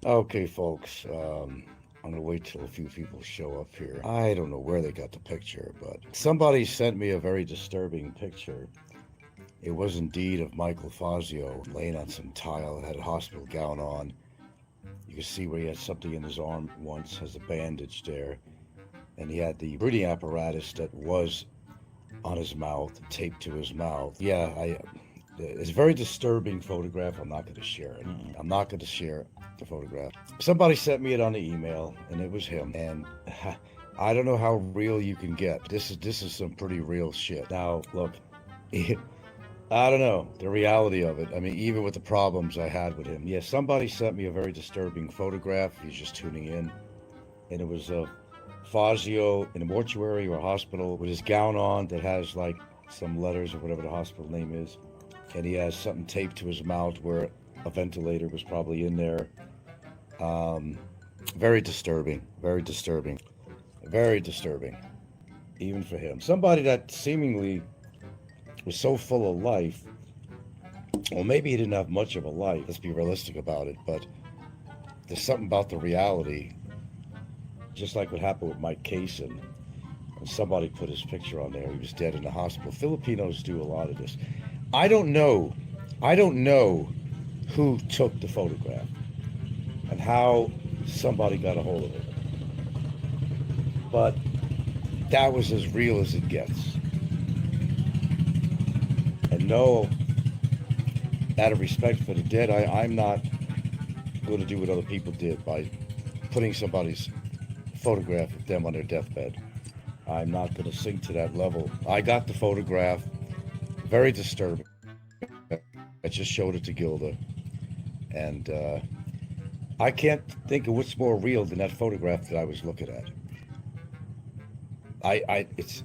Okay, folks, I'm gonna wait till a few people show up here. I don't know where they got the picture, but somebody sent me a very disturbing picture. It was indeed of Michael Fazio laying on some tile, had a hospital gown on. You can see where he had something in his arm once, has a bandage there, and he had the breathing apparatus that was on his mouth, taped to his mouth. Yeah, it's a very disturbing photograph. I'm not going to share it. I'm not going to share the photograph. Somebody sent me it on the email, and it was him. And I don't know how real you can get. This is some pretty real shit. Now, look, I don't know the reality of it. I mean, even with the problems I had with him. Yeah, somebody sent me a very disturbing photograph. He's just tuning in, and it was Fazio in a mortuary or a hospital with his gown on that has like some letters or whatever the hospital name is, and he has something taped to his mouth where a ventilator was probably in there. Very disturbing, very disturbing, very disturbing, even for him. Somebody that seemingly was so full of life. Well, maybe he didn't have much of a life. Let's be realistic about it. But there's something about the reality, just like what happened with Mike Kaysen. And somebody put his picture on there. He was dead in the hospital. Filipinos do a lot of this. I don't know. I don't know who took the photograph and how somebody got a hold of it. But that was as real as it gets. And no, out of respect for the dead, I'm not going to do what other people did by putting somebody's photograph of them on their deathbed. I'm not going to sink to that level. I got the photograph, very disturbing. I just showed it to Gilda, and I can't think of what's more real than that photograph that I was looking at. It's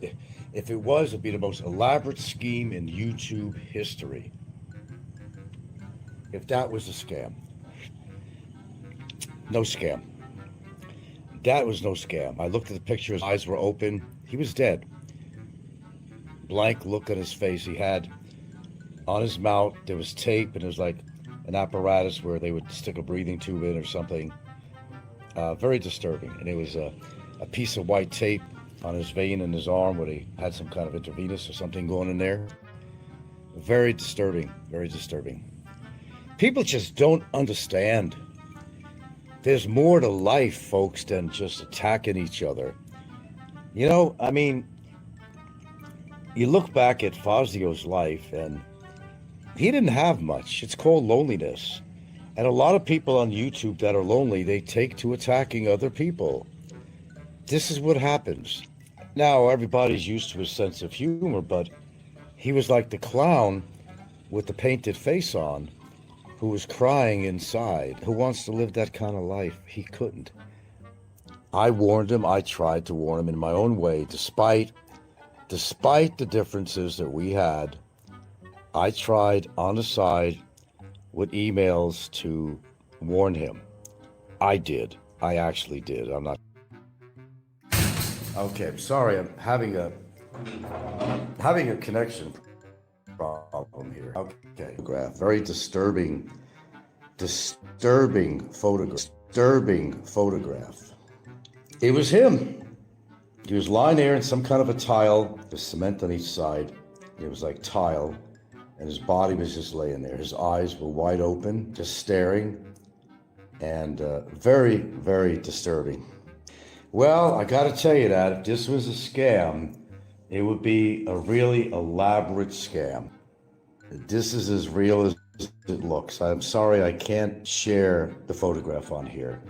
if it was, it'd be the most elaborate scheme in YouTube history. If that was a scam, no scam. That was no scam. I looked at the picture. His eyes were open. He was dead. Blank look on his face. He had on his mouth, there was tape, and it was like an apparatus where they would stick a breathing tube in or something. Very disturbing. And it was a piece of white tape on his vein in his arm where he had some kind of intravenous or something going in there. Very disturbing. Very disturbing. People just don't understand. There's more to life, folks, than just attacking each other. You know, I mean, you look back at Fazio's life, and he didn't have much. It's called loneliness. And a lot of people on YouTube that are lonely, they take to attacking other people. This is what happens. Now, everybody's used to his sense of humor, but he was like the clown with the painted face on, who was crying inside, who wants to live that kind of life. He couldn't. I warned him. I tried to warn him in my own way, despite the differences that we had. I tried on the side with emails to warn him. I did. I actually did. I'm not. Okay, I'm sorry. I'm having a connection problem here. Okay, photograph. Very disturbing photograph. It was him. He was lying there in some kind of a tile, with cement on each side. It was like tile, and his body was just laying there. His eyes were wide open, just staring, and very, very disturbing. Well, I got to tell you that if this was a scam, it would be a really elaborate scam. This is as real as it looks. I'm sorry I can't share the photograph on here.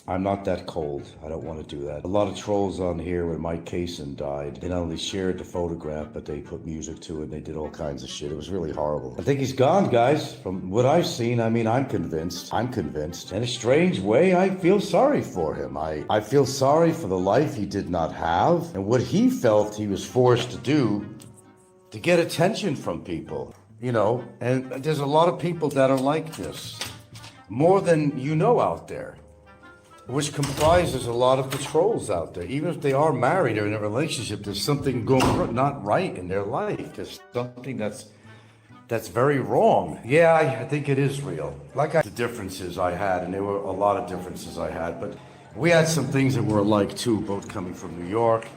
I'm not that cold. I don't want to do that. A lot of trolls on here when Mike Kaysen died, they not only shared the photograph, but they put music to it. They did all kinds of shit. It was really horrible. I think he's gone, guys. From what I've seen, I mean, I'm convinced. In a strange way, I feel sorry for him. I feel sorry for the life he did not have and what he felt he was forced to do to get attention from people, you know. And there's a lot of people that are like this, more than you know out there, which comprises a lot of the trolls out there. Even if they are married or in a relationship, there's something going not right in their life. There's something that's That's very wrong. Yeah, I think it is real. The differences I had, and there were a lot of differences I had, but we had some things that were alike too, both coming from New York.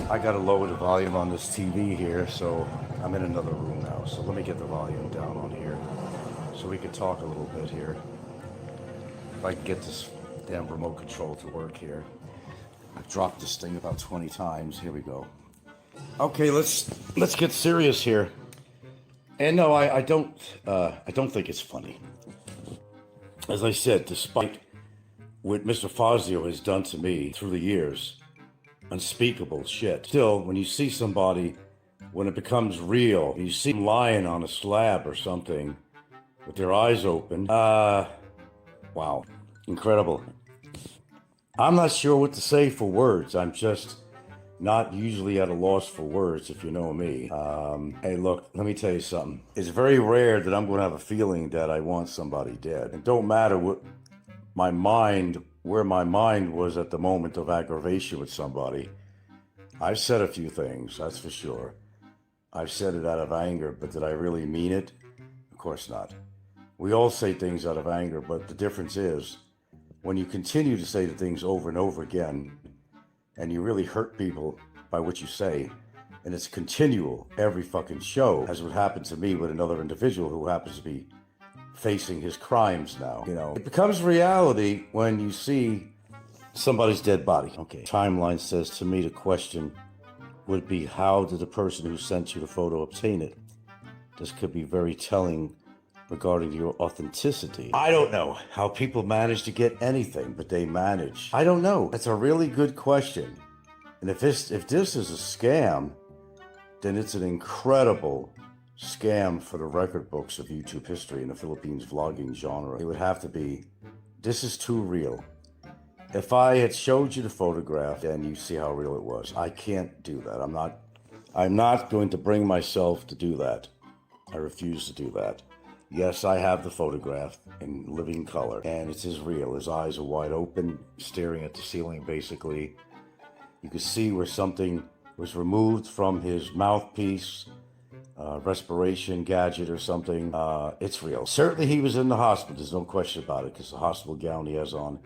I gotta lower the volume on this TV here, so I'm in another room now. So let me get the volume down on here so we can talk a little bit here. If I can get this damn remote control to work here. I've dropped this thing about 20 times. Here we go. Okay, let's get serious here. And no, I don't think it's funny. As I said, despite what Mr. Fazio has done to me through the years, unspeakable shit. Still, when you see somebody, when it becomes real, you see them lying on a slab or something with their eyes open, wow, incredible. I'm not sure what to say for words. I'm just not usually at a loss for words, if you know me. Hey, look, let me tell you something. It's very rare that I'm going to have a feeling that I want somebody dead. It don't matter where my mind was at the moment of aggravation with somebody. I've said a few things, that's for sure. I've said it out of anger, but did I really mean it? Of course not. We all say things out of anger, but the difference is, when you continue to say the things over and over again, and you really hurt people by what you say, and it's continual every fucking show, as would happen to me with another individual who happens to be facing his crimes now. You know, it becomes reality when you see somebody's dead body. Okay, timeline says to me the question would be, how did the person who sent you the photo obtain it? This could be very telling regarding your authenticity. I don't know how people manage to get anything, but they manage. I don't know. That's a really good question. And if this is a scam, then it's an incredible scam for the record books of YouTube history in the Philippines vlogging genre. It would have to be, this is too real. If I had showed you the photograph and you see how real it was, I can't do that. I'm not going to bring myself to do that. I refuse to do that. Yes, I have the photograph in living color, and it's as real. His eyes are wide open, staring at the ceiling, basically. You can see where something was removed from his mouthpiece, respiration gadget or something. It's real. Certainly he was in the hospital, there's no question about it, because the hospital gown he has on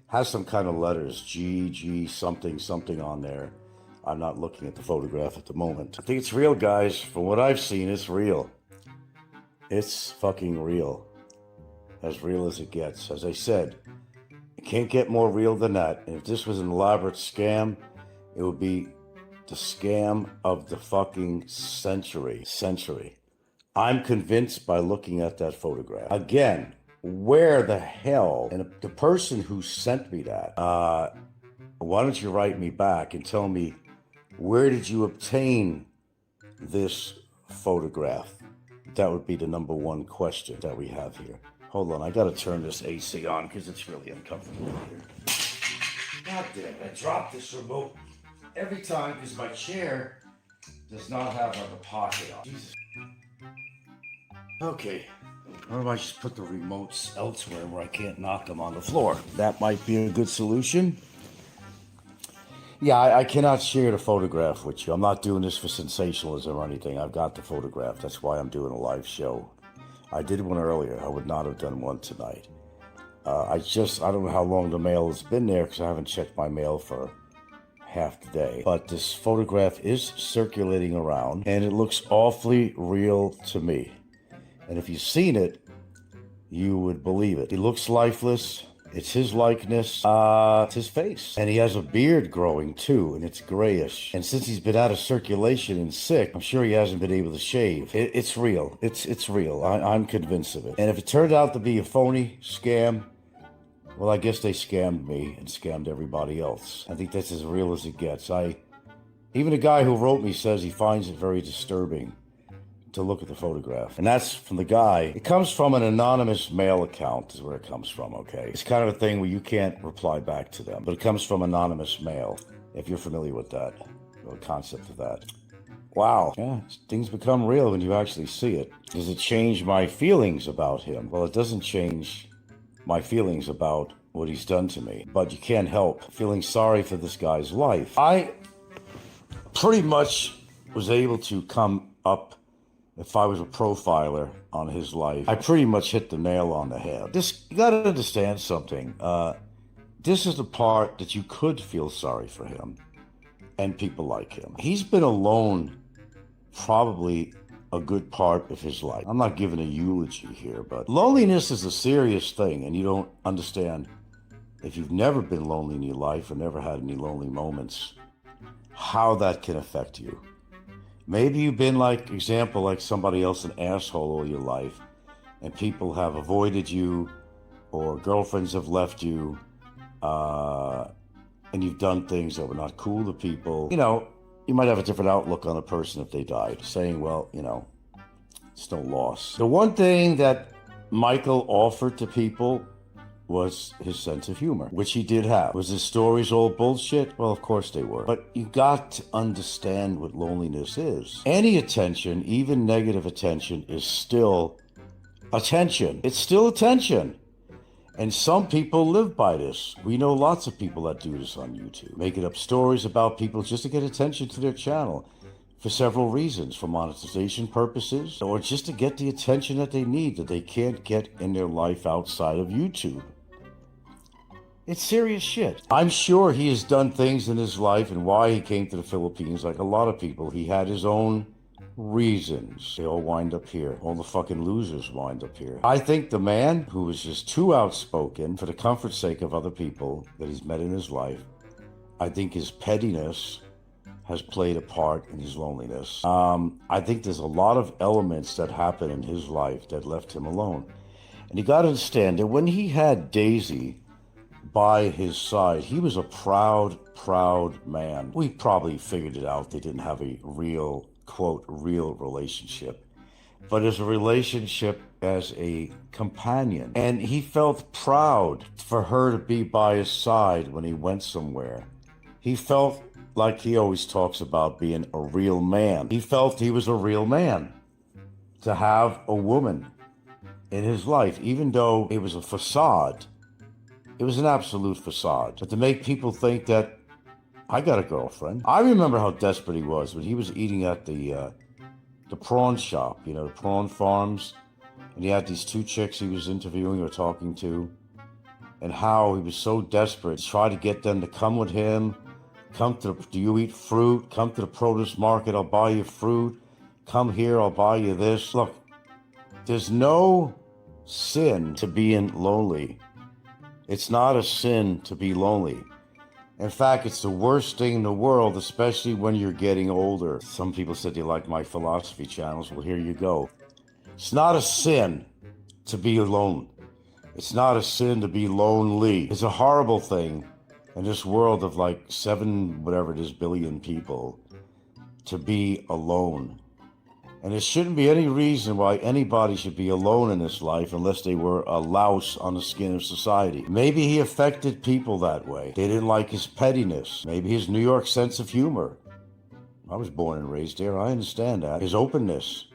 has some kind of letters, G, something on there. I'm not looking at the photograph at the moment. I think it's real, guys. From what I've seen, it's real. It's fucking real. As real as it gets. As I said, it can't get more real than that. And if this was an elaborate scam, it would be the scam of the fucking century. I'm convinced by looking at that photograph. Again, where the hell, and the person who sent me that, why don't you write me back and tell me, where did you obtain this photograph? That would be the number one question that we have here. Hold on, I gotta turn this AC on because it's really uncomfortable here. God damn, I drop this remote every time because my chair does not have like a pocket on. Jesus. Okay, or do I just put the remotes elsewhere where I can't knock them on the floor? That might be a good solution. Yeah, I cannot share the photograph with you. I'm not doing this for sensationalism or anything. I've got the photograph. That's why I'm doing a live show. I did one earlier. I would not have done one tonight. I don't know how long the mail has been there because I haven't checked my mail for half the day. But this photograph is circulating around and it looks awfully real to me. And if you've seen it, you would believe it. He looks lifeless. It's his likeness, it's his face. And he has a beard growing too, and it's grayish. And since he's been out of circulation and sick, I'm sure he hasn't been able to shave. It's real. It's real. I'm convinced of it. And if it turned out to be a phony scam, well, I guess they scammed me and scammed everybody else. I think that's as real as it gets. Even the guy who wrote me says he finds it very disturbing to look at the photograph. And that's from the guy. It comes from an anonymous mail account is where it comes from, okay? It's kind of a thing where you can't reply back to them, but it comes from anonymous mail, if you're familiar with that, or the concept of that. Wow. Yeah, things become real when you actually see it. Does it change my feelings about him? Well, it doesn't change my feelings about what he's done to me, but you can't help feeling sorry for this guy's life. I pretty much was able to come up if I was a profiler on his life, I pretty much hit the nail on the head. You gotta understand something. This is the part that you could feel sorry for him and people like him. He's been alone probably a good part of his life. I'm not giving a eulogy here, but loneliness is a serious thing, and you don't understand if you've never been lonely in your life or never had any lonely moments, how that can affect you. Maybe you've been like somebody else, an asshole all your life, and people have avoided you, or girlfriends have left you, and you've done things that were not cool to people. You might have a different outlook on a person if they died, saying, well, it's no loss. The one thing that Michael offered to people was his sense of humor, which he did have. Was his stories all bullshit? Well, of course they were. But you got to understand what loneliness is. Any attention, even negative attention, is still attention. It's still attention. And some people live by this. We know lots of people that do this on YouTube, making up stories about people just to get attention to their channel for several reasons, for monetization purposes, or just to get the attention that they need that they can't get in their life outside of YouTube. It's serious shit. I'm sure he has done things in his life and why he came to the Philippines, like a lot of people. He had his own reasons. They all wind up here. All the fucking losers wind up here. I think the man who was just too outspoken for the comfort's sake of other people that he's met in his life, I think his pettiness has played a part in his loneliness. I think there's a lot of elements that happened in his life that left him alone. And you got to understand that when he had Daisy by his side, he was a proud man. We probably figured it out. They didn't have a real, quote, real relationship, but as a relationship as a companion. And he felt proud for her to be by his side when he went somewhere. He felt like he always talks about being a real man. He felt he was a real man to have a woman in his life, even though it was a facade. It was an absolute facade. But to make people think that I got a girlfriend. I remember how desperate he was when he was eating at the prawn shop, the prawn farms. And he had these two chicks he was interviewing or talking to. And how he was so desperate to try to get them to come with him. Do you eat fruit? Come to the produce market, I'll buy you fruit. Come here, I'll buy you this. Look, there's no sin to being lonely. It's not a sin to be lonely. In fact, it's the worst thing in the world, especially when you're getting older. Some people said they like my philosophy channels. Well, here you go. It's not a sin to be alone. It's not a sin to be lonely. It's a horrible thing in this world of like 7 billion people to be alone. And there shouldn't be any reason why anybody should be alone in this life unless they were a louse on the skin of society. Maybe he affected people that way. They didn't like his pettiness. Maybe his New York sense of humor. I was born and raised here. I understand that. His openness.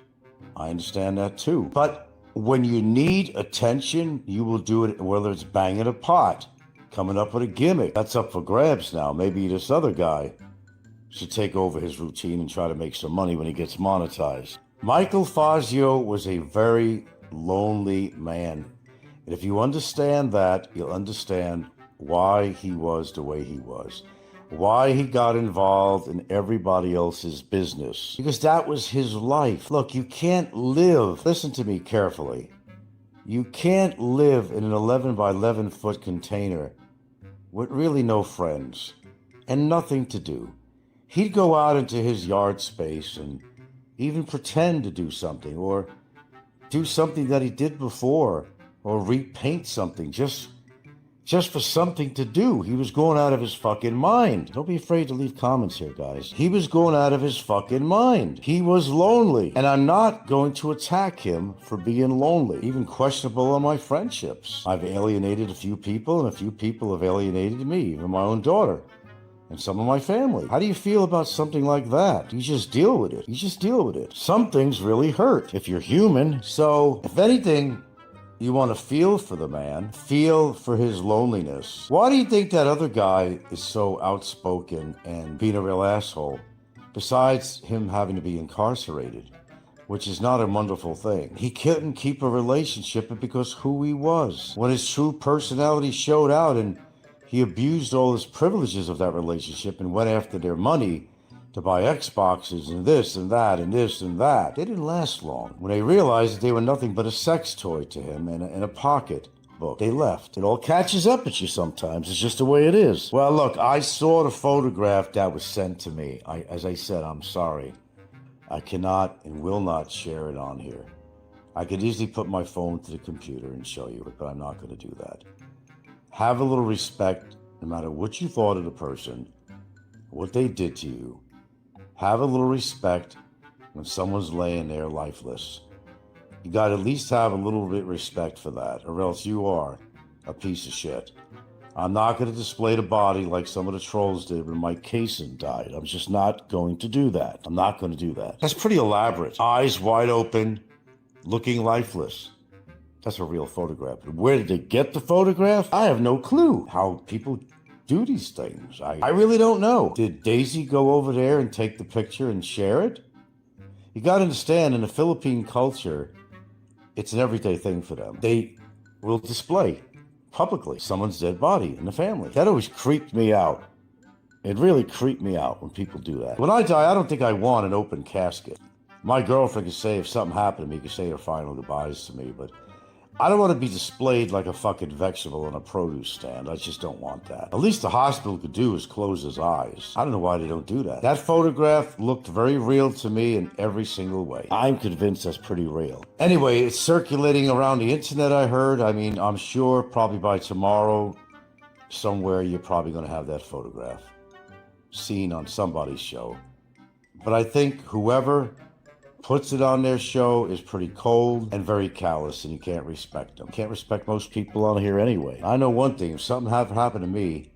I understand that too. But when you need attention, you will do it, whether it's banging a pot, coming up with a gimmick. That's up for grabs now. Maybe this other guy should take over his routine and try to make some money when he gets monetized. Michael Fazio was a very lonely man. And if you understand that, you'll understand why he was the way he was. Why he got involved in everybody else's business. Because that was his life. Look, you can't live, listen to me carefully. You can't live in an 11 by 11 foot container with really no friends and nothing to do. He'd go out into his yard space and even pretend to do something, or do something that he did before, or repaint something just for something to do. He was going out of his fucking mind. Don't be afraid to leave comments here, guys. He was going out of his fucking mind. He was lonely. And I'm not going to attack him for being lonely, even questionable on my friendships. I've alienated a few people, and a few people have alienated me, even my own daughter. And some of my family. How do you feel about something like that? You just deal with it. You just deal with it. Some things really hurt if you're human. So, if anything, you want to feel for the man, feel for his loneliness. Why do you think that other guy is so outspoken and being a real asshole, besides him having to be incarcerated? which is not a wonderful thing. He couldn't keep a relationship because who he was. When his true personality showed out and he abused all his privileges of that relationship and went after their money to buy Xboxes and this and that and this and that, they didn't last long. When they realized that they were nothing but a sex toy to him and a pocket book, they left. It all catches up at you sometimes. It's just the way it is. Well, look, I saw the photograph that was sent to me. As I said, I'm sorry. I cannot and will not share it on here. I could easily put my phone to the computer and show you it, but I'm not going to do that. Have a little respect, no matter what you thought of the person, what they did to you. Have a little respect when someone's laying there lifeless. You got to at least have a little bit of respect for that, or else you are a piece of shit. I'm not going to display the body like some of the trolls did when Mike Kaysen died. I'm just not going to do that. I'm not going to do that. That's pretty elaborate. Eyes wide open, looking lifeless. That's a real photograph. Where did they get the photograph? I have no clue how people do these things. I really don't know. Did Daisy go over there and take the picture and share it? You got to understand, in the Philippine culture, it's an everyday thing for them. They will display publicly someone's dead body in the family. That always creeped me out. It really creeped me out when people do that. When I die, I don't think I want an open casket. My girlfriend could say, if something happened to me, could say her final goodbyes to me, but I don't want to be displayed like a fucking vegetable on a produce stand. I just don't want that. At least the hospital could do is close his eyes. I don't know why they don't do that. That photograph looked very real to me in every single way. I'm convinced that's pretty real. Anyway, it's circulating around the internet, I heard. I mean, I'm sure probably by tomorrow, somewhere you're probably going to have that photograph seen on somebody's show. But I think whoever puts it on their show is pretty cold and very callous, and you can't respect them. Can't respect most people on here anyway. I know one thing, if something happened to me,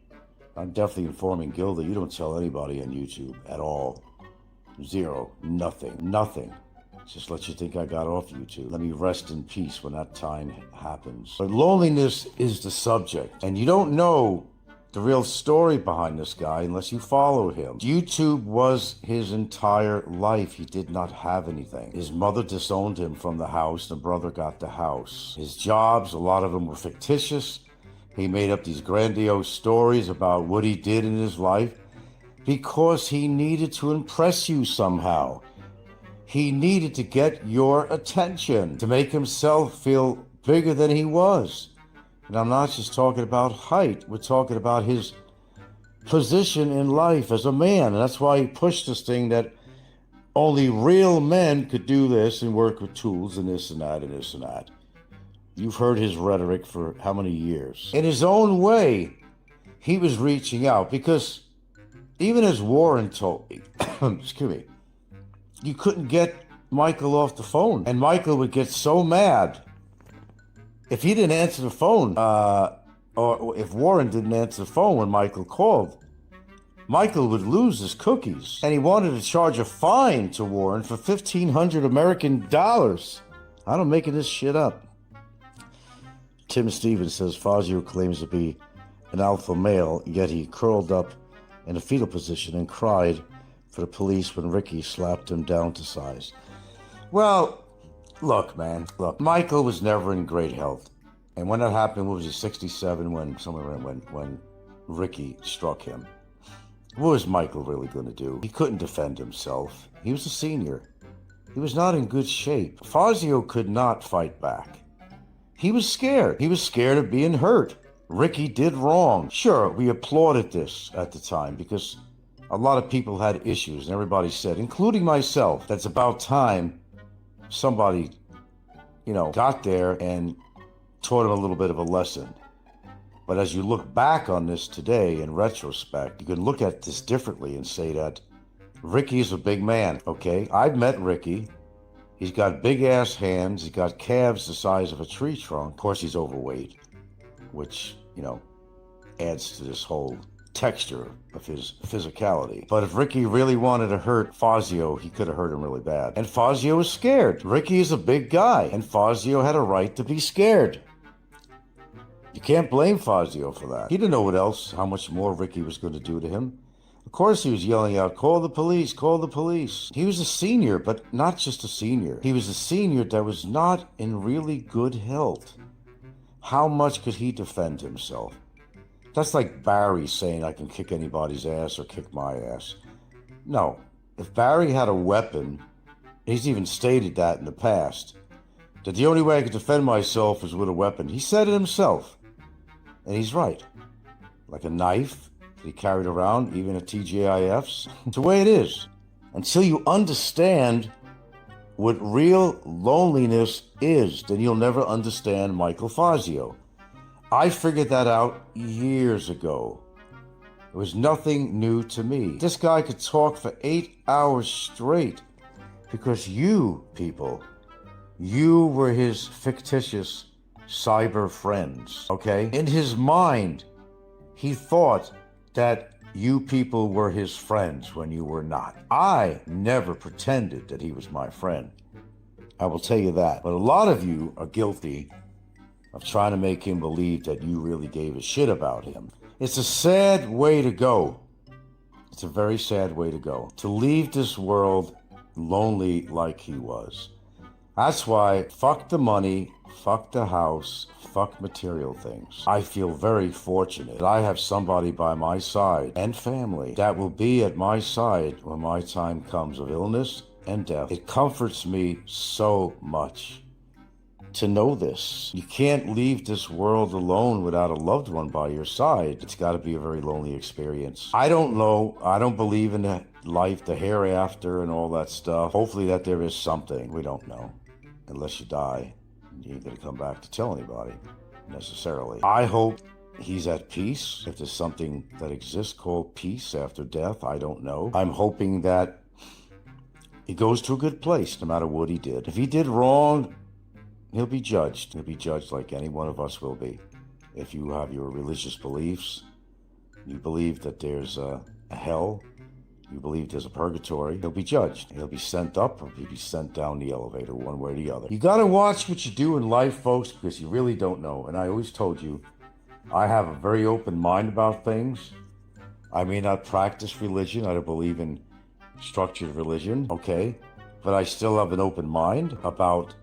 I'm definitely informing Gilda. You don't tell anybody on YouTube at all. Zero. Nothing. Just let you think I got off YouTube. Let me rest in peace when that time happens. But loneliness is the subject, and you don't know the real story behind this guy unless you follow him. YouTube was his entire life. He did not have anything. His mother disowned him from the house. The brother got the house. His jobs, a lot of them were fictitious. He made up these grandiose stories about what he did in his life because he needed to impress you somehow. He needed to get your attention, to make himself feel bigger than he was. And I'm not just talking about height. We're talking about his position in life as a man. And that's why he pushed this thing that only real men could do this and work with tools and this and that and this and that. You've heard his rhetoric for how many years? In his own way, he was reaching out because even as Warren told me, excuse me, you couldn't get Michael off the phone. And Michael would get so mad if he didn't answer the phone, or if Warren didn't answer the phone when Michael called. Michael would lose his cookies, and he wanted to charge a fine to Warren for $1,500 American dollars. I don't making this shit up. Tim Stevens says Fazio claims to be an alpha male, yet he curled up in a fetal position and cried for the police when Ricky slapped him down to size. Well, look, man, Michael was never in great health. And when that happened, what was he, 67, when Ricky struck him? What was Michael really going to do? He couldn't defend himself. He was a senior. He was not in good shape. Fazio could not fight back. He was scared. He was scared of being hurt. Ricky did wrong. Sure, we applauded this at the time because a lot of people had issues, and everybody said, including myself, that's about time somebody, got there and taught him a little bit of a lesson. But as you look back on this today in retrospect, you can look at this differently and say that Ricky is a big man, okay? I've met Ricky. He's got big ass hands. He's got calves the size of a tree trunk. Of course, he's overweight, which, adds to this whole texture of his physicality. But if Ricky really wanted to hurt Fazio, he could have hurt him really bad. And Fazio was scared. Ricky is a big guy, and Fazio had a right to be scared. You can't blame Fazio for that. He didn't know how much more Ricky was going to do to him. Of course he was yelling out, call the police, call the police. He was a senior, but not just a senior. He was a senior that was not in really good health. How much could he defend himself? That's like Barry saying I can kick anybody's ass or kick my ass. No, if Barry had a weapon, he's even stated that in the past, that the only way I could defend myself was with a weapon. He said it himself, and he's right. Like a knife that he carried around, even at TGIFs. It's the way it is. Until you understand what real loneliness is, then you'll never understand Michael Fazio. I figured that out years ago. It was nothing new to me. This guy could talk for 8 hours straight because you, people, you were his fictitious cyber friends, okay? In his mind, he thought that you people were his friends when you were not. I never pretended that he was my friend. I will tell you that. But a lot of you are guilty of trying to make him believe that you really gave a shit about him. It's a sad way to go. It's a very sad way to go. To leave this world lonely like he was. That's why, fuck the money, fuck the house, fuck material things. I feel very fortunate that I have somebody by my side and family that will be at my side when my time comes of illness and death. It comforts me so much to know this. You can't leave this world alone without a loved one by your side. It's got to be a very lonely experience. I don't know. I don't believe in the life, the hereafter, and all that stuff. Hopefully that there is something. We don't know. Unless you die, you ain't gonna come back to tell anybody, necessarily. I hope he's at peace. If there's something that exists called peace after death, I don't know. I'm hoping that he goes to a good place, no matter what he did. If he did wrong, he'll be judged. He'll be judged like any one of us will be. If you have your religious beliefs, you believe that there's a hell, you believe there's a purgatory, he'll be judged. He'll be sent up or he'll be sent down the elevator, one way or the other. You gotta watch what you do in life, folks, because you really don't know. And I always told you, I have a very open mind about things. I may not practice religion. I don't believe in structured religion, okay? But I still have an open mind about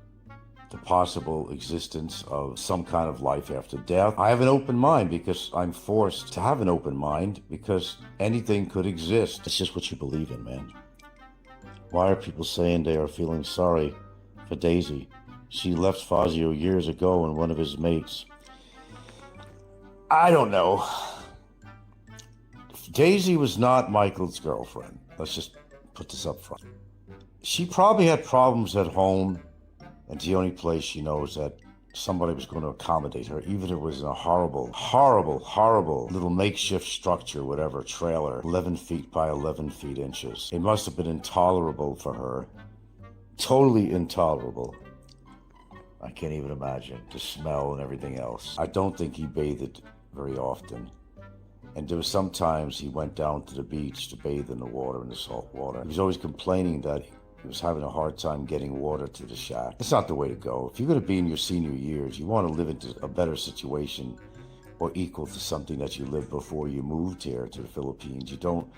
the possible existence of some kind of life after death. I have an open mind because I'm forced to have an open mind because anything could exist. It's just what you believe in, man. Why are people saying they are feeling sorry for Daisy? She left Fazio years ago and one of his mates. I don't know. Daisy was not Michael's girlfriend. Let's just put this up front. She probably had problems at home. And the only place she knows that somebody was going to accommodate her, even if it was in a horrible little makeshift structure, whatever, trailer, 11 feet by 11 feet inches. It must have been intolerable for her. Totally intolerable. I can't even imagine the smell and everything else. I don't think he bathed very often. And there was sometimes he went down to the beach to bathe in the water, in the salt water. He was always complaining that he was having a hard time getting water to the shack. It's not the way to go. If you're going to be in your senior years, you want to live into a better situation or equal to something that you lived before you moved here to the Philippines. You don't,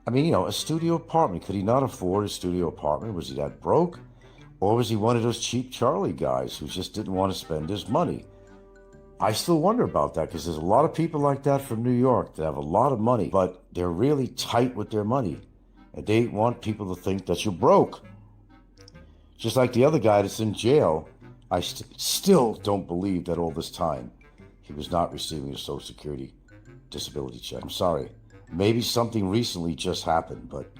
I mean, a studio apartment. Could he not afford a studio apartment? Was he that broke? Or was he one of those cheap Charlie guys who just didn't want to spend his money? I still wonder about that because there's a lot of people like that from New York that have a lot of money, but they're really tight with their money. And they want people to think that you're broke. Just like the other guy that's in jail, I still don't believe that all this time he was not receiving a Social Security disability check. I'm sorry. Maybe something recently just happened, but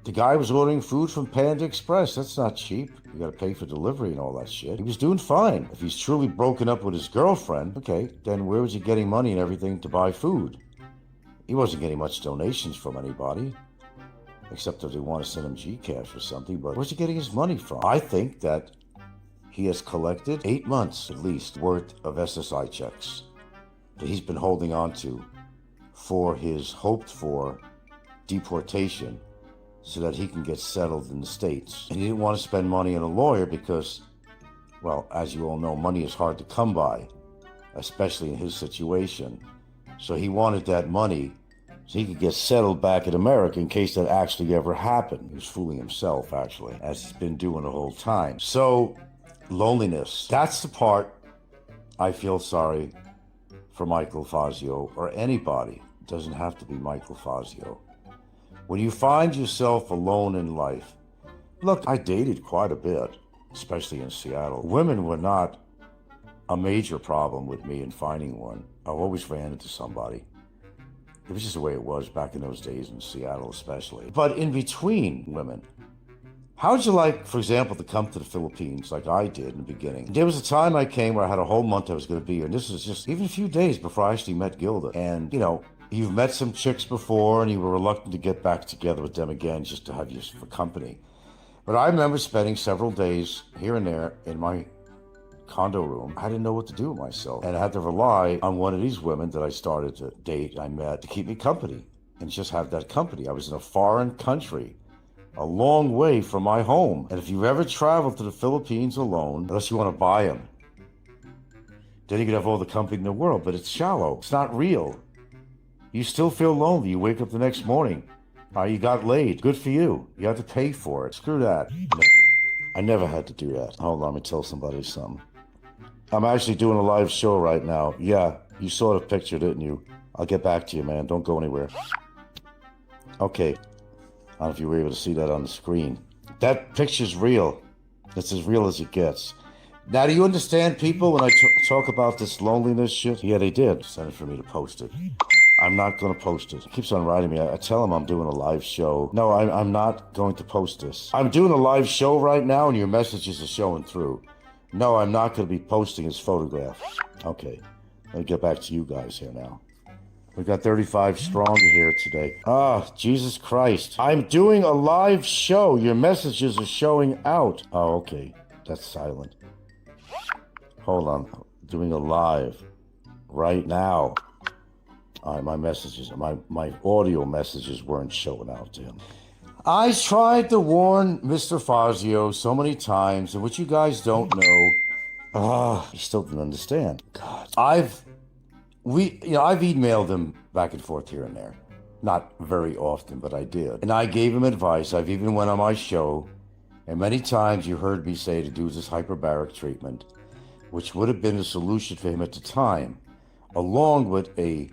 the guy was ordering food from Panda Express. That's not cheap. You gotta pay for delivery and all that shit. He was doing fine. If he's truly broken up with his girlfriend, okay, then where was he getting money and everything to buy food? He wasn't getting much donations from anybody, except if they want to send him Gcash or something, but where's he getting his money from? I think that he has collected 8 months, at least, worth of SSI checks that he's been holding on to for his hoped-for deportation so that he can get settled in the States. And he didn't want to spend money on a lawyer because, well, as you all know, money is hard to come by, especially in his situation. So he wanted that money so he could get settled back in America in case that actually ever happened. He was fooling himself, actually, as he's been doing the whole time. So, loneliness. That's the part I feel sorry for Michael Fazio, or anybody. It doesn't have to be Michael Fazio. When you find yourself alone in life, look, I dated quite a bit, especially in Seattle. Women were not a major problem with me in finding one. I always ran into somebody. It was just the way it was back in those days in Seattle especially. But in between women, how would you like, for example, to come to the Philippines like I did in the beginning? There was a time I came where I had a whole month I was going to be here. And this was just even a few days before I actually met Gilda. And, you've met some chicks before and you were reluctant to get back together with them again just to have you for company. But I remember spending several days here and there in my condo room. I didn't know what to do with myself. And I had to rely on one of these women that I started to date, I met, to keep me company and just have that company. I was in a foreign country, a long way from my home. And if you ever travel to the Philippines alone, unless you want to buy them, then you could have all the company in the world, but it's shallow. It's not real. You still feel lonely. You wake up the next morning. You got laid. Good for you. You have to pay for it. Screw that. I never had to do that. Hold on, let me tell somebody something. I'm actually doing a live show right now. Yeah, you saw the picture, didn't you? I'll get back to you, man. Don't go anywhere. Okay. I don't know if you were able to see that on the screen. That picture's real. It's as real as it gets. Now, do you understand, people, when I talk about this loneliness shit? Yeah, they did. Send it for me to post it. I'm not going to post it. He keeps on writing me. I tell him I'm doing a live show. No, I'm not going to post this. I'm doing a live show right now, and your messages are showing through. No, I'm not going to be posting his photograph. Okay, let me get back to you guys here now. We got 35 strong here today. Jesus Christ. I'm doing a live show. Your messages are showing out. Oh, okay. That's silent. Hold on. Doing a live right now. My messages, my audio messages weren't showing out to him. I tried to warn Mr. Fazio so many times, and what you guys don't know, he still didn't understand. God, I've emailed him back and forth here and there, not very often, but I did, and I gave him advice. I've even went on my show, and many times you heard me say to do this hyperbaric treatment, which would have been a solution for him at the time, along with a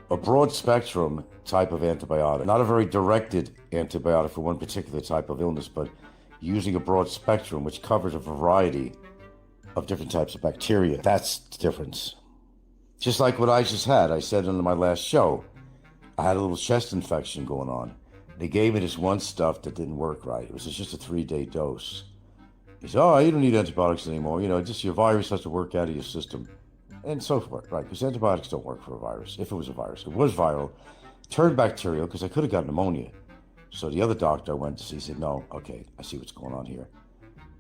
broad spectrum type of antibiotic, not a very directed antibiotic for one particular type of illness, but using a broad spectrum which covers a variety of different types of bacteria. That's the difference. Just like what I just had. I said in my last show, I had a little chest infection going on. They gave me this one stuff that didn't work right. It was just a 3-day dose. He said, you don't need antibiotics anymore. Just your virus has to work out of your system. And so forth, right? Because antibiotics don't work for a virus. If it was a virus, it was viral, turned bacterial, because I could have got pneumonia. So the other doctor I went to see said, no, okay, I see what's going on here.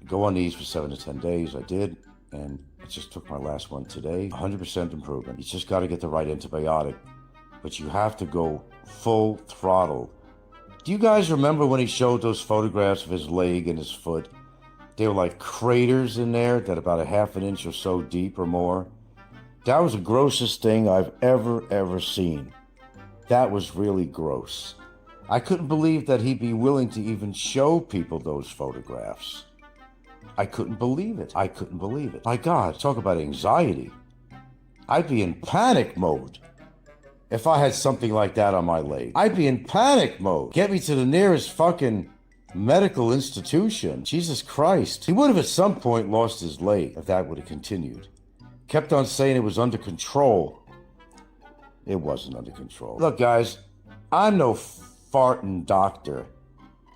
Go on these for 7 to 10 days. I did, and I just took my last one today. 100% improvement. You just got to get the right antibiotic, but you have to go full throttle. Do you guys remember when he showed those photographs of his leg and his foot? They were like craters in there that about a half an inch or so deep or more. That was the grossest thing I've ever seen. That was really gross. I couldn't believe that he'd be willing to even show people those photographs. I couldn't believe it. My God, talk about anxiety. I'd be in panic mode if I had something like that on my leg. I'd be in panic mode. Get me to the nearest fucking medical institution. Jesus Christ. He would have at some point lost his leg if that would have continued. Kept on saying it was under control. It wasn't under control. Look, guys, I'm no farting doctor,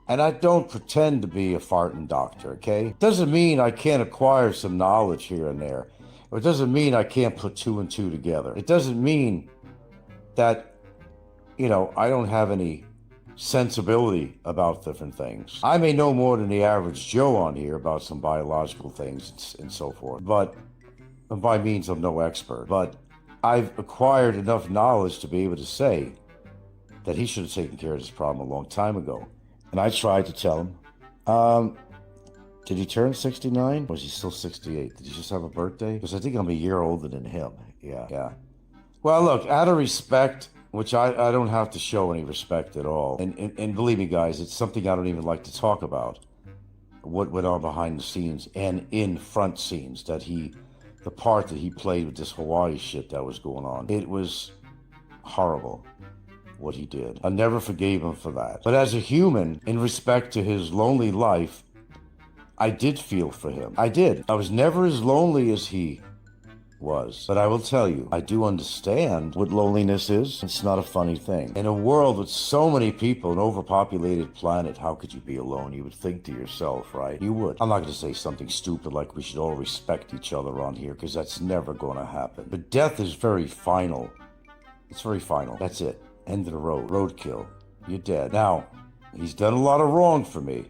and I don't pretend to be a farting doctor, okay? It doesn't mean I can't acquire some knowledge here and there. Or it doesn't mean I can't put 2 and 2 together. It doesn't mean that, I don't have any sensibility about different things. I may know more than the average Joe on here about some biological things and so forth, but by means of no expert. But I've acquired enough knowledge to be able to say that he should have taken care of this problem a long time ago. And I tried to tell him, did he turn 69? Or was he still 68? Did he just have a birthday? Because I think I'm a year older than him. Yeah. Well, look, out of respect which I don't have to show any respect at all. And believe me, guys, it's something I don't even like to talk about. What went on behind the scenes and in front scenes, the part that he played with this Hawaii shit that was going on. It was horrible what he did. I never forgave him for that. But as a human, in respect to his lonely life, I did feel for him. I did. I was never as lonely as he was. But I will tell you, I do understand what loneliness is. It's not a funny thing. In a world with so many people, an overpopulated planet, how could you be alone? You would think to yourself, right? You would. I'm not going to say something stupid like we should all respect each other on here, because that's never going to happen. But death is very final. It's very final. That's it. End of the road. Roadkill. You're dead. Now, he's done a lot of wrong for me.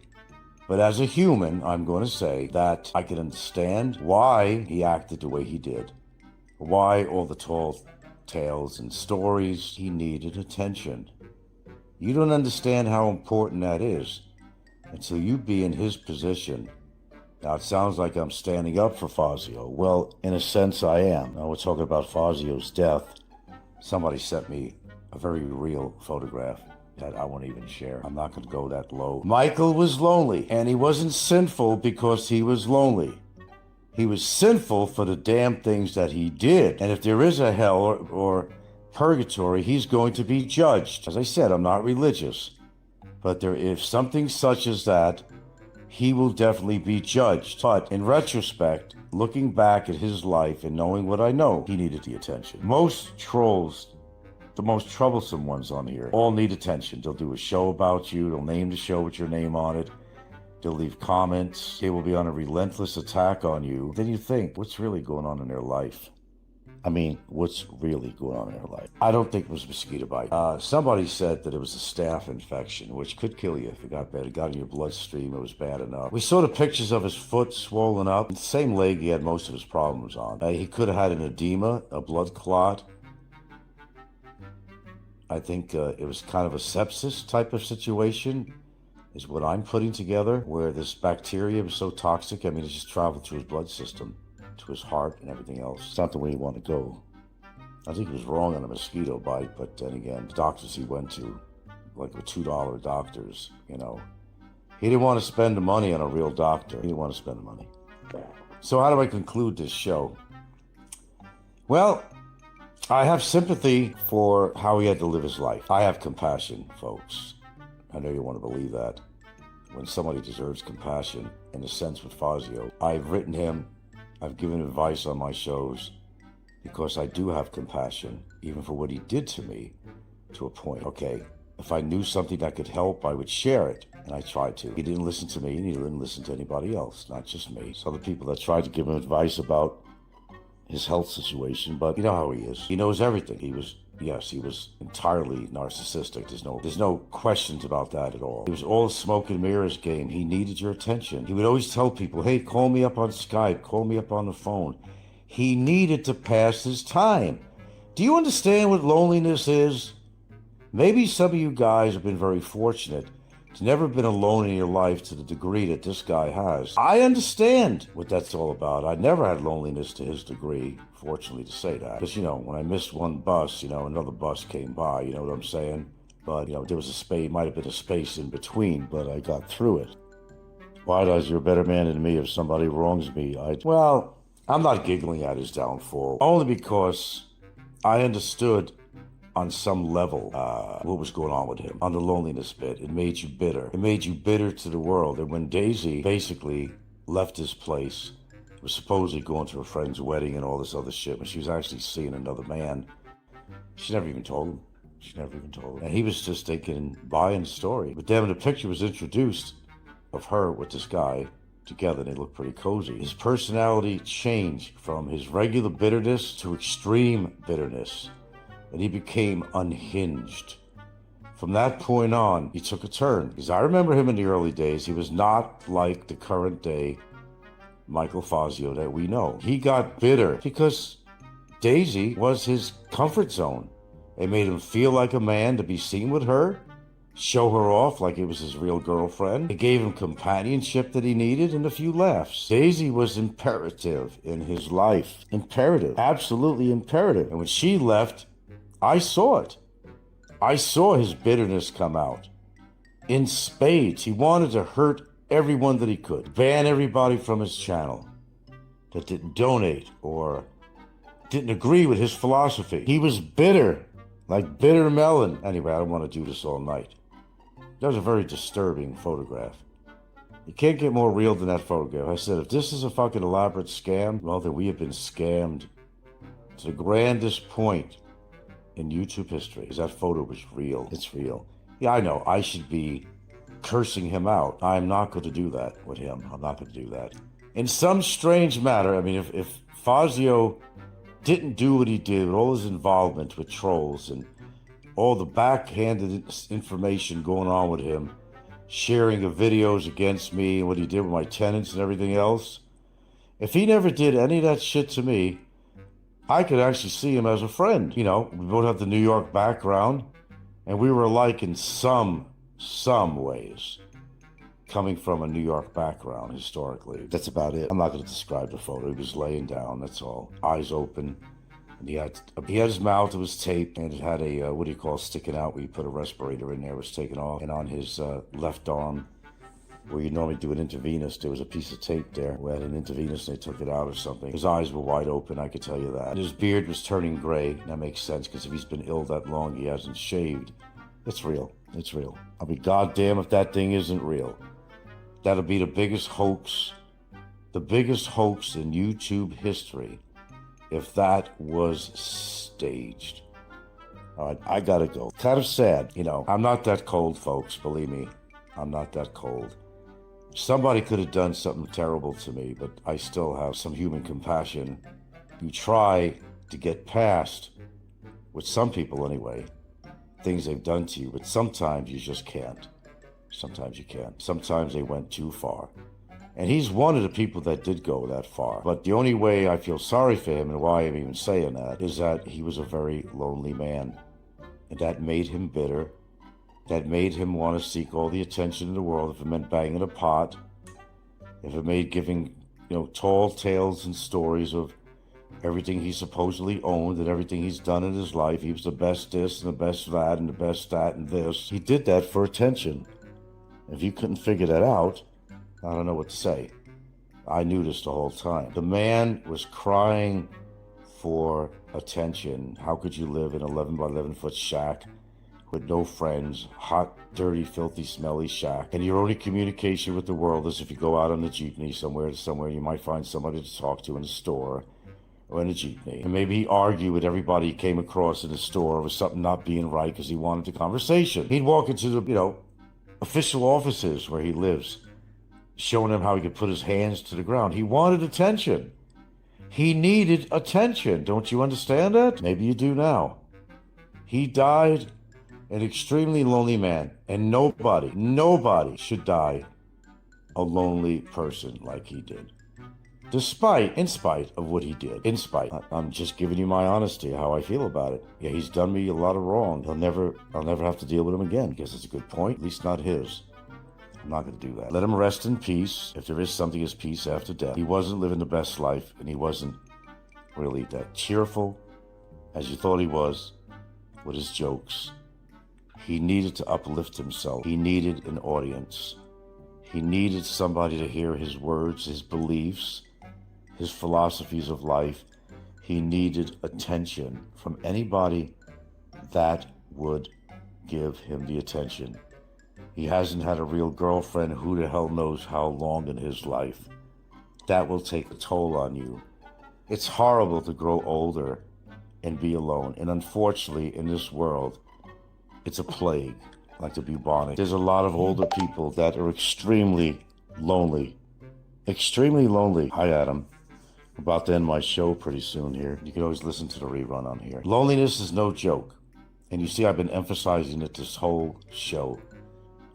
But as a human, I'm going to say that I can understand why he acted the way he did. Why all the tall tales and stories. He needed attention. You don't understand how important that is until you be in his position. Now, it sounds like I'm standing up for Fazio. Well, in a sense, I am. Now, we're talking about Fazio's death. Somebody sent me a very real photograph that I won't even share. I'm not going to go that low. Michael was lonely, and he wasn't sinful because he was lonely. He was sinful for the damn things that he did. And if there is a hell or purgatory, he's going to be judged. As I said, I'm not religious. But there is something such as that, he will definitely be judged. But in retrospect, looking back at his life and knowing what I know, he needed the attention. Most trolls, the most troublesome ones on here, all need attention. They'll do a show about you. They'll name the show with your name on it. They'll leave comments. They will be on a relentless attack on you. Then you think, what's really going on in their life? I mean, what's really going on in their life? I don't think it was a mosquito bite. Somebody said that it was a staph infection, which could kill you if it got bad. It got in your bloodstream. It was bad enough. We saw the pictures of his foot swollen up. The same leg he had most of his problems on. He could have had an edema, a blood clot. I think it was kind of a sepsis type of situation, is what I'm putting together, where this bacteria was so toxic, I mean, it just traveled through his blood system, to his heart and everything else. It's not the way you want to go. I think he was wrong on a mosquito bite, but then again, the doctors he went to, like with $2 doctors, you know, he didn't want to spend the money on a real doctor. He didn't want to spend the money. So how do I conclude this show? Well, I have sympathy for how he had to live his life. I have compassion, folks. I know you want to believe that. When somebody deserves compassion, in a sense with Fazio, I've written him, I've given advice on my shows, because I do have compassion, even for what he did to me, to a point. Okay, if I knew something that could help, I would share it, and I tried to. He didn't listen to me, and he didn't listen to anybody else, not just me. It's other people that tried to give him advice about his health situation, but you know how he is. He knows everything. He was entirely narcissistic. There's no questions about that at all. It was all a smoke and mirrors game. He needed your attention. He would always tell people, hey, call me up on Skype, call me up on the phone. He needed to pass his time. Do you understand what loneliness is? Maybe some of you guys have been very fortunate to never been alone in your life to the degree that this guy has. I understand what that's all about. I never had loneliness to his degree, fortunately to say that. Because, you know, when I missed one bus, you know, another bus came by, you know what I'm saying? But, you know, there was might have been a space in between, but I got through it. Why does you're a better man than me if somebody wrongs me? Well, I'm not giggling at his downfall, only because I understood on some level what was going on with him. On the loneliness bit, it made you bitter. It made you bitter to the world. And when Daisy basically left his place, was supposedly going to her friend's wedding and all this other shit, when she was actually seeing another man, she never even told him. And he was just thinking, buying the story. But then when the picture was introduced of her with this guy together, they looked pretty cozy. His personality changed from his regular bitterness to extreme bitterness. And he became unhinged. From that point on, he took a turn. Because I remember him in the early days, he was not like the current day Michael Fazio that we know. He got bitter because Daisy was his comfort zone. It made him feel like a man to be seen with her, show her off like it was his real girlfriend. It gave him companionship that he needed and a few laughs. Daisy was imperative in his life. Imperative. Absolutely imperative. And when she left, I saw it. I saw his bitterness come out in spades. He wanted to hurt everyone that he could, ban everybody from his channel that didn't donate or didn't agree with his philosophy. He was bitter, like bitter melon. Anyway, I don't want to do this all night. That was a very disturbing photograph. You can't get more real than that photograph. I said, if this is a fucking elaborate scam, well, then we have been scammed to the grandest point in YouTube history. Because that photo was real. It's real. Yeah, I know. I should be cursing him out. I'm not going to do that with him. I'm not going to do that. In some strange manner, I mean, if Fazio didn't do what he did, with all his involvement with trolls and all the backhanded information going on with him, sharing of videos against me and what he did with my tenants and everything else, if he never did any of that shit to me, I could actually see him as a friend. You know, we both have the New York background, and we were alike in some ways, coming from a New York background historically. That's about it. I'm not going to describe the photo. He was laying down, that's all. Eyes open. And he had his mouth, it was taped, and it had a, what do you call, sticking out, where you put a respirator in there, it was taken off. And on his left arm, where you normally do an intravenous, there was a piece of tape there. We had an intravenous and they took it out or something. His eyes were wide open, I could tell you that. And his beard was turning gray. That makes sense, because if he's been ill that long, he hasn't shaved. It's real. It's real. I'll be goddamn if that thing isn't real. That'll be the biggest hoax in YouTube history if that was staged. All right, I gotta go. Kind of sad, you know. I'm not that cold, folks, believe me. I'm not that cold. Somebody could have done something terrible to me, but I still have some human compassion. You try to get past, with some people anyway, things they've done to you, but sometimes you just can't. Sometimes you can't. Sometimes they went too far. And he's one of the people that did go that far. But the only way I feel sorry for him, and why I'm even saying that, is that he was a very lonely man. And that made him bitter. That made him want to seek all the attention in the world. If it meant banging a pot, if it made giving, tall tales and stories of everything he supposedly owned and everything he's done in his life. He was the best this and the best that and the best that and this. He did that for attention. If you couldn't figure that out, I don't know what to say. I knew this the whole time. The man was crying for attention. How could you live in an 11 by 11 foot shack with no friends, hot, dirty, filthy, smelly shack, and your only communication with the world is if you go out on a jeepney somewhere, you might find somebody to talk to in the store or in a jeepney. And maybe he argued with everybody he came across in the store over something not being right because he wanted the conversation. He'd walk into the, official offices where he lives, showing them how he could put his hands to the ground. He wanted attention. He needed attention. Don't you understand that? Maybe you do now. He died an extremely lonely man, and nobody should die a lonely person like he did. In spite of what he did. I'm just giving you my honesty, how I feel about it. Yeah, he's done me a lot of wrong. I'll never have to deal with him again. Guess it's a good point, at least not his. I'm not going to do that. Let him rest in peace, if there is something as peace after death. He wasn't living the best life, and he wasn't really that cheerful as you thought he was with his jokes. He needed to uplift himself. He needed an audience. He needed somebody to hear his words, his beliefs, his philosophies of life. He needed attention from anybody that would give him the attention. He hasn't had a real girlfriend who the hell knows how long in his life. That will take a toll on you. It's horrible to grow older and be alone. And unfortunately, in this world, it's a plague, like the bubonic. There's a lot of older people that are extremely lonely. Extremely lonely. Hi, Adam. I'm about to end my show pretty soon here. You can always listen to the rerun on here. Loneliness is no joke. And you see, I've been emphasizing it this whole show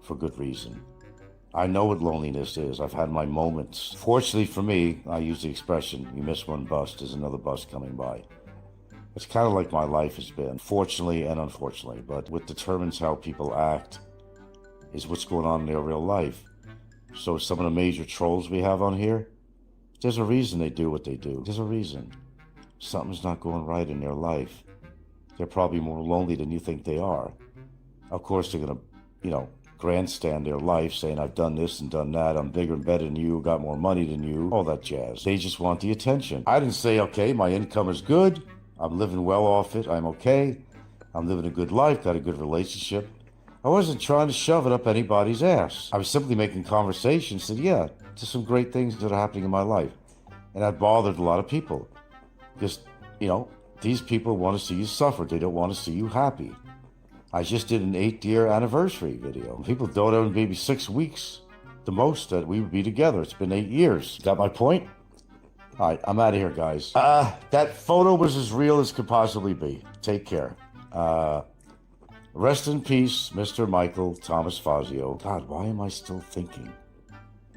for good reason. I know what loneliness is. I've had my moments. Fortunately for me, I use the expression, you miss one bus, there's another bus coming by. It's kind of like my life has been, fortunately and unfortunately. But what determines how people act is what's going on in their real life. So some of the major trolls we have on here, there's a reason they do what they do. There's a reason. Something's not going right in their life. They're probably more lonely than you think they are. Of course, they're going to, grandstand their life saying, I've done this and done that. I'm bigger and better than you, got more money than you, all that jazz. They just want the attention. I didn't say, okay, my income is good. I'm living well off it. I'm okay. I'm living a good life, got a good relationship. I wasn't trying to shove it up anybody's ass. I was simply making conversation, said, yeah, there's some great things that are happening in my life. And that bothered a lot of people. Because, these people want to see you suffer. They don't want to see you happy. I just did an 8-year anniversary video. People thought it would be maybe 6 weeks, the most that we would be together. It's been 8 years. Got my point? All right, I'm out of here, guys. That photo was as real as could possibly be. Take care. Rest in peace, Mr. Michael Thomas Fazio. God, why am I still thinking?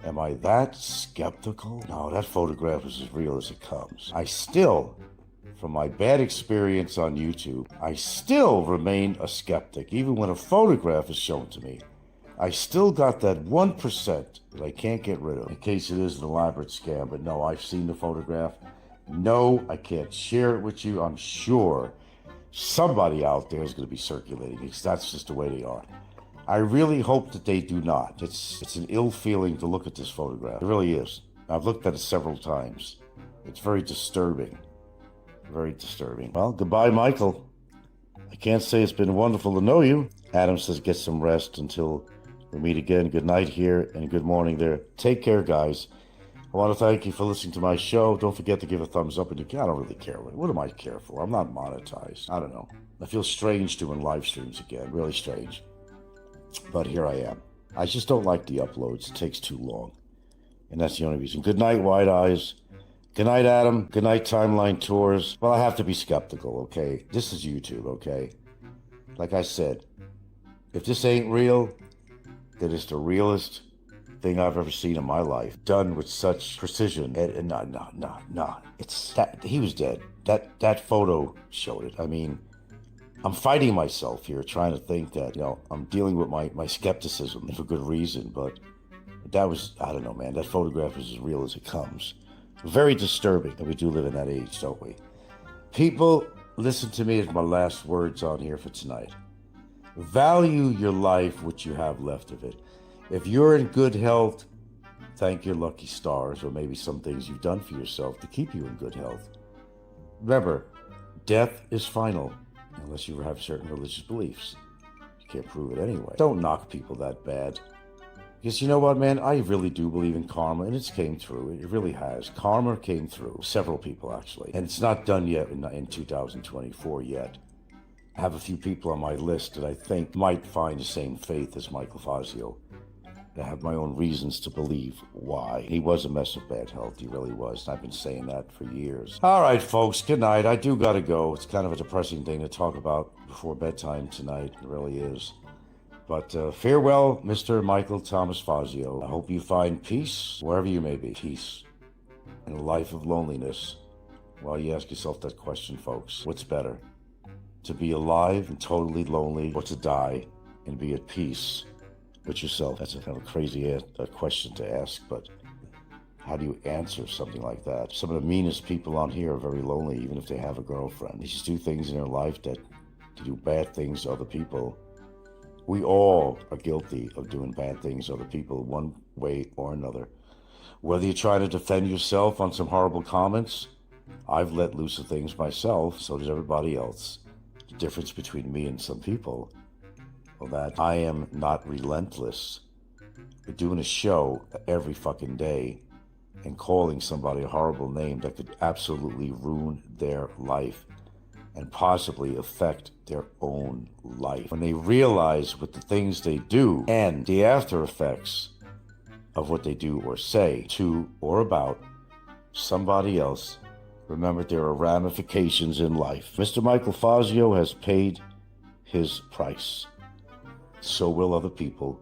Am I that skeptical? No, that photograph is as real as it comes. From my bad experience on YouTube, I still remain a skeptic. Even when a photograph is shown to me, I still got that 1% that I can't get rid of, in case it is an elaborate scam. But no, I've seen the photograph. No, I can't share it with you. I'm sure somebody out there is going to be circulating because that's just the way they are. I really hope that they do not. It's an ill feeling to look at this photograph. It really is. I've looked at it several times. It's very disturbing. Very disturbing. Well, goodbye, Michael. I can't say it's been wonderful to know you. Adam says get some rest until we meet again. Good night here and good morning there. Take care, guys. I want to thank you for listening to my show. Don't forget to give a thumbs up. And I don't really care. What do I care for? I'm not monetized. I don't know. I feel strange doing live streams again. Really strange. But here I am. I just don't like the uploads. It takes too long. And that's the only reason. Good night, Wide Eyes. Good night, Adam. Good night, Timeline Tours. Well, I have to be skeptical, okay? This is YouTube, okay? Like I said, if this ain't real, then it's the realest thing I've ever seen in my life. Done with such precision. And no. It's that he was dead. That photo showed it. I mean, I'm fighting myself here, trying to think that, I'm dealing with my skepticism for good reason, but that was, I don't know, man. That photograph is as real as it comes. Very disturbing that we do live in that age, don't we? People, listen to me as my last words on here for tonight. Value your life, what you have left of it. If you're in good health, thank your lucky stars, or maybe some things you've done for yourself to keep you in good health. Remember, death is final, unless you have certain religious beliefs. You can't prove it anyway. Don't knock people that bad. Because you know what, man? I really do believe in karma, and it's came through. It really has. Karma came through. Several people, actually. And it's not done yet in 2024 yet. I have a few people on my list that I think might find the same faith as Michael Fazio. I have my own reasons to believe why. He was a mess of bad health. He really was. And I've been saying that for years. All right, folks. Good night. I do got to go. It's kind of a depressing thing to talk about before bedtime tonight. It really is. But farewell, Mr. Michael Thomas Fazio. I hope you find peace wherever you may be. Peace in a life of loneliness. Well, you ask yourself that question, folks. What's better? To be alive and totally lonely, or to die and be at peace with yourself? That's a kind of a crazy question to ask, but how do you answer something like that? Some of the meanest people on here are very lonely, even if they have a girlfriend. They just do things in their life to do bad things to other people. We all are guilty of doing bad things to other people one way or another. Whether you try to defend yourself on some horrible comments, I've let loose of things myself, so does everybody else. The difference between me and some people, well, that I am not relentless. But doing a show every fucking day and calling somebody a horrible name that could absolutely ruin their life and possibly affect their own life. When they realize what the things they do and the after effects of what they do or say to or about somebody else, remember there are ramifications in life. Mr. Michael Fazio has paid his price. So will other people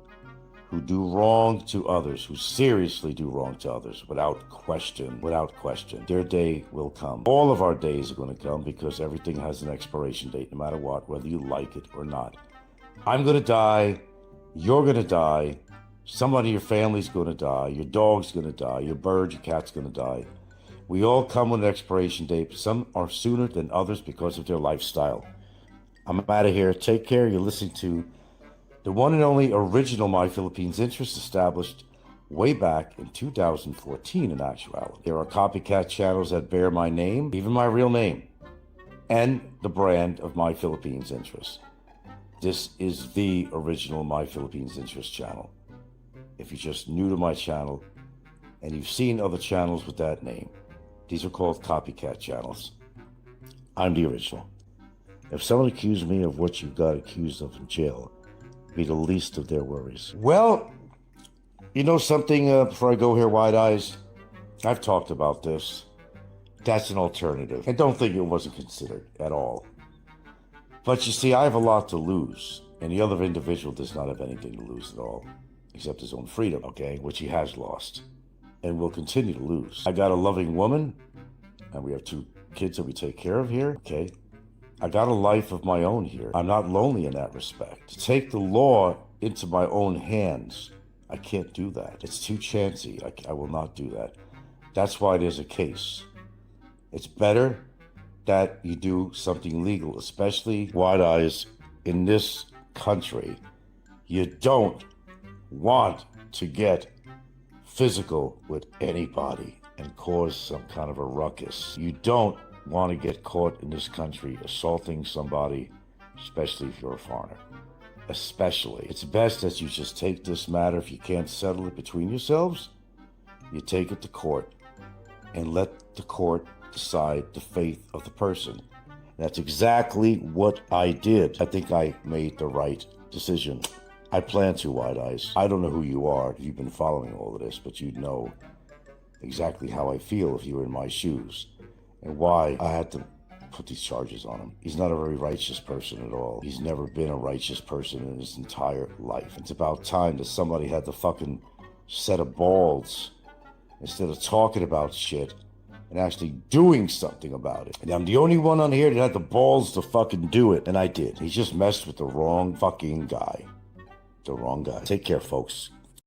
who do wrong to others, who seriously do wrong to others, without question. Their day will come. All of our days are going to come because everything has an expiration date, no matter what, whether you like it or not. I'm going to die. You're going to die. Somebody in your family's going to die. Your dog's going to die. Your bird, your cat's going to die. We all come with an expiration date. Some are sooner than others because of their lifestyle. I'm out of here. Take care. You're listening to The one and only original My Philippines Interest, established way back in 2014 in actuality. There are copycat channels that bear my name, even my real name, and the brand of My Philippines Interest. This is the original My Philippines Interest channel. If you're just new to my channel and you've seen other channels with that name, these are called copycat channels. I'm the original. If someone accused me of what you got accused of in jail, it'd be the least of their worries. Well, you know something, before I go here, Wide Eyes, I've talked about this. That's an alternative. And don't think it wasn't considered at all. But you see, I have a lot to lose, and the other individual does not have anything to lose at all, except his own freedom, okay, which he has lost and will continue to lose. I got a loving woman, and we have 2 kids that we take care of here, okay? I got a life of my own here. I'm not lonely in that respect. To take the law into my own hands, I can't do that. It's too chancy. I will not do that. That's why there's a case. It's better that you do something legal, especially, Wide Eyes, in this country. You don't want to get physical with anybody and cause some kind of a ruckus. You don't want to get caught in this country assaulting somebody, especially if you're a foreigner. Especially. It's best that you just take this matter. If you can't settle it between yourselves, you take it to court and let the court decide the fate of the person. That's exactly what I did. I think I made the right decision. I plan to, Wide Eyes. I don't know who you are if you've been following all of this, but you'd know exactly how I feel if you were in my shoes and why I had to put these charges on him. He's not a very righteous person at all. He's never been a righteous person in his entire life. It's about time that somebody had the fucking set of balls, instead of talking about shit, and actually doing something about it. And I'm the only one on here that had the balls to fucking do it, and I did. He just messed with the wrong fucking guy. The wrong guy. Take care, folks.